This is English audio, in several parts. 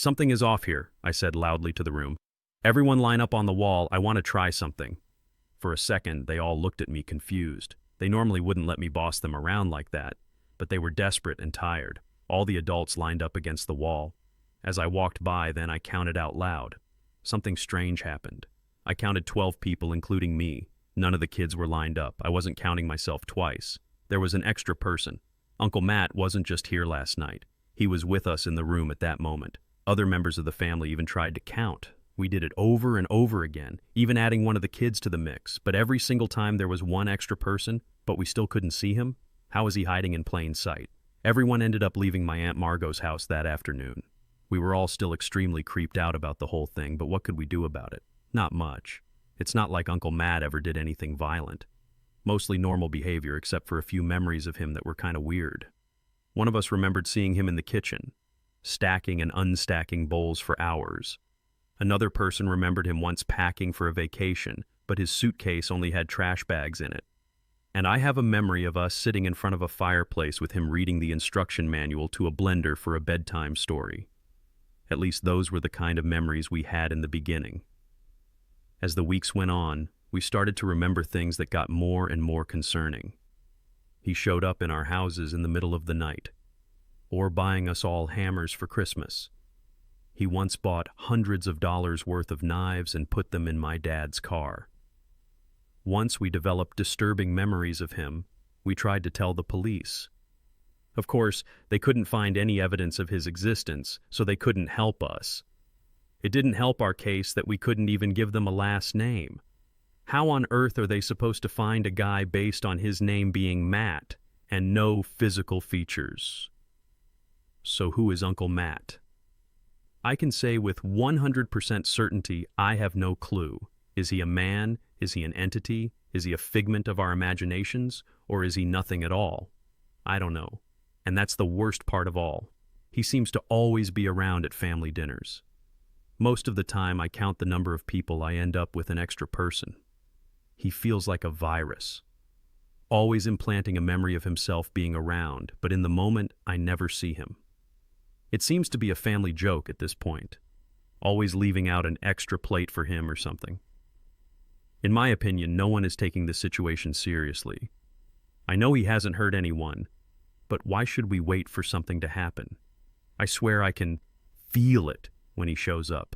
Something is off here, I said loudly to the room. Everyone line up on the wall, I want to try something. For a second, they all looked at me confused. They normally wouldn't let me boss them around like that, but they were desperate and tired. All the adults lined up against the wall. As I walked by, then I counted out loud. Something strange happened. I counted 12 people, including me. None of the kids were lined up. I wasn't counting myself twice. There was an extra person. Uncle Matt wasn't just here last night. He was with us in the room at that moment. Other members of the family even tried to count. We did it over and over again, even adding one of the kids to the mix. But every single time there was one extra person, but we still couldn't see him. How was he hiding in plain sight? Everyone ended up leaving my Aunt Margot's house that afternoon. We were all still extremely creeped out about the whole thing, but what could we do about it? Not much. It's not like Uncle Matt ever did anything violent. Mostly normal behavior, except for a few memories of him that were kind of weird. One of us remembered seeing him in the kitchen, stacking and unstacking bowls for hours. Another person remembered him once packing for a vacation, but his suitcase only had trash bags in it. And I have a memory of us sitting in front of a fireplace with him reading the instruction manual to a blender for a bedtime story. At least those were the kind of memories we had in the beginning. As the weeks went on, we started to remember things that got more and more concerning. He showed up in our houses in the middle of the night, or buying us all hammers for Christmas. He once bought hundreds of dollars worth of knives and put them in my dad's car. Once we developed disturbing memories of him, we tried to tell the police. Of course, they couldn't find any evidence of his existence, so they couldn't help us. It didn't help our case that we couldn't even give them a last name. How on earth are they supposed to find a guy based on his name being Matt and no physical features? So who is Uncle Matt? I can say with 100% certainty I have no clue. Is he a man? Is he an entity? Is he a figment of our imaginations? Or is he nothing at all? I don't know. And that's the worst part of all. He seems to always be around at family dinners. Most of the time I count the number of people, I end up with an extra person. He feels like a virus, always implanting a memory of himself being around, but in the moment I never see him. It seems to be a family joke at this point, always leaving out an extra plate for him or something. In my opinion, no one is taking this situation seriously. I know he hasn't hurt anyone, but why should we wait for something to happen? I swear I can feel it when he shows up.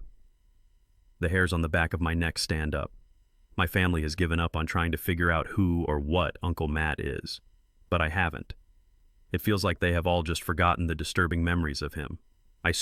The hairs on the back of my neck stand up. My family has given up on trying to figure out who or what Uncle Matt is, but I haven't. It feels like they have all just forgotten the disturbing memories of him.